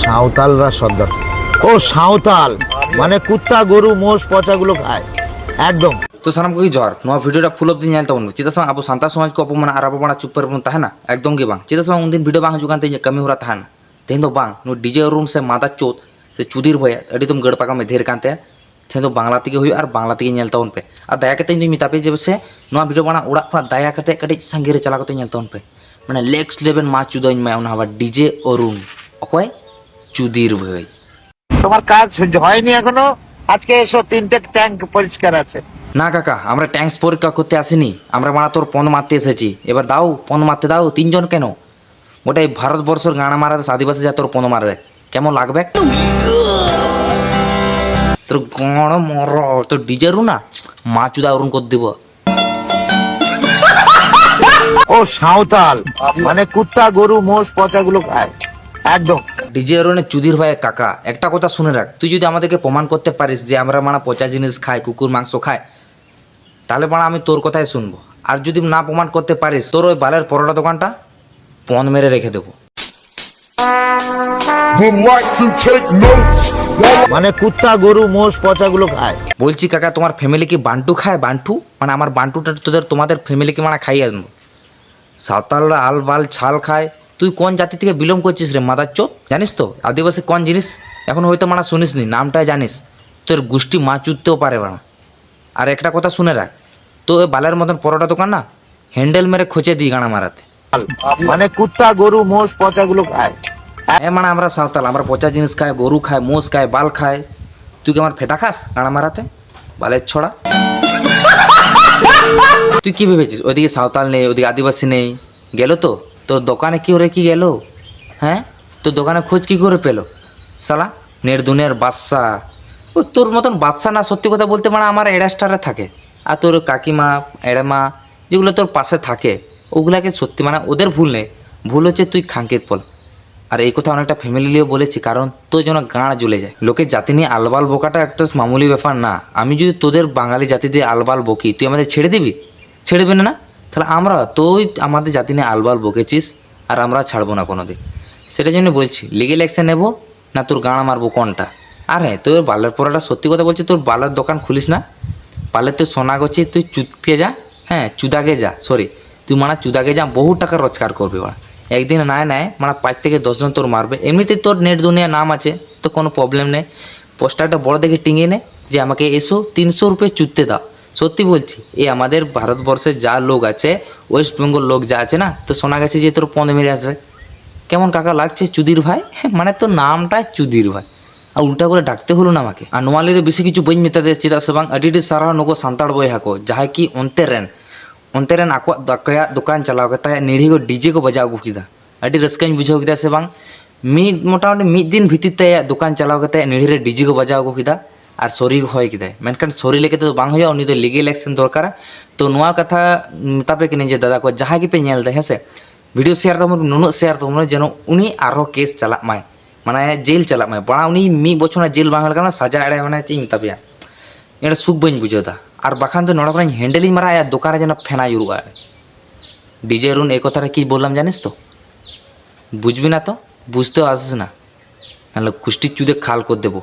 সাঁওতালরা সর্দার। ও সাঁওতাল মানে কুত্তা গরু মোষ পচাগুলো খায় একদম। तो सानम को जर नवा वीडियो फुल अब्दी नेल तबन चेदा सम अब सांता समाज को अपमान आर अपमान चुप पर बन ताहना एकदम के बांग चेदा सम उन दिन वीडियो बांग जुगान ते कमी हो रहा ताहना तेन तो बांग नो डीजे रूम से मादा चोत से चुदीर भय अडी तुम गड़ पाका में धेर कांते तेन तो बांग्ला तगे हुई और बांग्ला तगे नेल तबन पे आ दया कते नी मितापे जब से नवा वीडियो बना उड़ा खना दया कते कटे संगे रे चला कते नेल तबन पे माने नेक्स्ट लेवल मा चुदइन मा उना हवा डीजे अरुण अकय चुदीर भय। তোমার কাজ হয়নি এখনো? আজকে এসো, 3টে ট্যাঙ্ক পরিষ্কার আছে। না কাকা আমরা ট্যাঙ্কস পরীক্ষা করতে আসিনি, আমরা মারা তোর পণ মারতে এসেছি। এবার দাও পণ মারতে দাও। 3জন কেন? গোটাই ভারতবর্ষের গাঁড়া মারার আদিবাসী যা তোর পণ মারবে কেমন লাগবে? তোর গড় মর তোর ডিজেরু না মা চুদা অরুণ করে দিব। ও সাঁওতাল মানে কুত্তা গরু মোষ পচাগুলো খায় একদম। ডিজে অরুণের চুদির ভাই কাকা একটা কথা শুনে রাখ, তুই যদি আমাদেরকে প্রমাণ করতে পারিস যে আমরা মানা পচা জিনিস খাই, কুকুর মাংস খায়, তাহলে মানা আমি তোর কথাই শুনবো। আর যদি না প্রমাণ করতে পারিস তোর ওই বালের পরোটা দোকানটা পণ মেরে রেখে দেবো। মানে কুত্তা গরু মোষ পচাগুলো খায়। বলছি কাকা তোমার ফ্যামিলি কি বান্টু খায়? বান্টু মানে আমার বান্টুটা তোমাদের ফ্যামিলিকে মানে খাইয়ে আসবো। সাঁওতালরা আল বাল ছাল খায়, তুই কোন জাতি থেকে বিলং করছিস রে মাদার চোদ? জানিস তো আদিবাসী কোন জিনিস? এখন হয়তো মানে শুনিস নি, নামটাই জানিস, তোর গোষ্ঠী মা চুদতেও পারে না। আর একটা কথা শুনে রাখ, তো ওই বালের মতন পরোটা দোকান না হ্যান্ডেল মেরে খুঁজে দিই গানা মারাতে। মানে কুত্তা গরু মোষ পচাগুলো খায়। মানে আমরা সাঁওতাল, আমরা পচা জিনিস খাই, গরু খায়, মোষ খায়, বাল খায়। তুই কি আমার ফেটা খাস গানা মারাতে বালের ছড়া? তুই কি ভেবেছিস ওইদিকে সাঁওতাল নেই, ওদিকে আদিবাসী নেই? গেল তো তোর দোকানে কি ওরে কি গেল? হ্যাঁ তোর দোকানে খোঁজ কি করে পেলো শালা নেট দুনিয়ার বাদশা? ও তোর মতন বাদশা না, সত্যি কথা বলতে মানে আমার এড়াস্টারে থাকে। আর তোর কাকিমা এড়ামা যেগুলো তোর পাশে থাকে ওগুলাকে সত্যি মানে ওদের ভুল নেই, ভুল হচ্ছে তুই খাঙ্কির ফল। আর এই কথা অনেকটা ফ্যামিলি নিয়েও বলেছি, কারণ তোর যেন গাঁড় জ্বলে যায়। লোকের জাতি নিয়ে আলবাল বোকাটা একটা মামুলি ব্যাপার না। আমি যদি তোদের বাঙালি জাতি দিয়ে আলবাল বকি, তুই আমাদের ছেড়ে দিবি? ছেড়েবি না? তাহলে আমরা তুই আমাদের জাতি নিয়ে আলবাল বকেছিস আর আমরা ছাড়বো না কোনো দিন। সেটার জন্য বলছি লিগেল অ্যাকশন নেবো না তোর গাঁড়া মারবো কোনটা? আর হ্যাঁ তোর বালের পরাটা সত্যি কথা বলছি, তোর বালের দোকান খুলিস না। পারলে তুই সোনা গছি তুই চুদকে যা, হ্যাঁ চুদাকে যা, সরি তুই মানে চুদাকে যা, বহু টাকা রোজগার করবি। ওরা একদিন নেয় মানে 5 থেকে 10 জন তোর মারবে। এমনিতে তোর নেট দুনিয়া নাম আছে তো কোনো প্রবলেম নেই। পোস্টারটা বড় দেখে টিঙিয়ে নে যে আমাকে এসো 300 রুপিয়ে চুদতে দাও। সত্যি বলছি এই আমাদের ভারতবর্ষের যা লোক আছে, ওয়েস্ট বেঙ্গল লোক যা আছে না, তো শোনা গেছে যে তোর পণ মেরে আসবে। কেমন কাকা লাগছে চুদির ভাই? মানে তোর নামটা চুদির ভাই আর উল্টা করে ডাকতে হলো না আমাকে। আর নোয়ালি তো বেশি কিছু বই মেতাতে চেদা সে বাং আডি সারা নুকো সান্তাड़ বইहा को जहाँ की onte ren ako दुकान चलाव कता निढ़ी को डीजे को बजाव अगू किदा अडी रस्काኝ बुझाव किदा से बांग मोटामुटी मिद दिन भितर ते दुकान चलाव कता निढ़ी रे डीजे को बजाव अगू किदा और सॉरी होय किदा। मेनखान सॉरी लेके तो बांग होया, उनी तो लीगल एक्शन दरकार। तो नुआ कथा मेतापे कि जे दादा को जहाँ की पे नेल दे हेसे वीडियो शेयर तो नुनु शेयर तो जेनो उनी आरो केस चला माय माने जेल चला माय बड़ा उनी मी बछना जेल बांग लगा सजा एड़े माने ची मेतापे এটা সুখ বইন বুঝোদা। আর বাখান তো নড়া করে হ্যান্ডেলিং মারা আর দোকানে যেন ফেনা জুড়বা। ডিজে অরুণ এই কথাটা কি বললাম জানিস তো? বুঝবি না তো বুঝতেও আসিস না, নাহলে কুষ্টির চুদে খাল করে দেবো।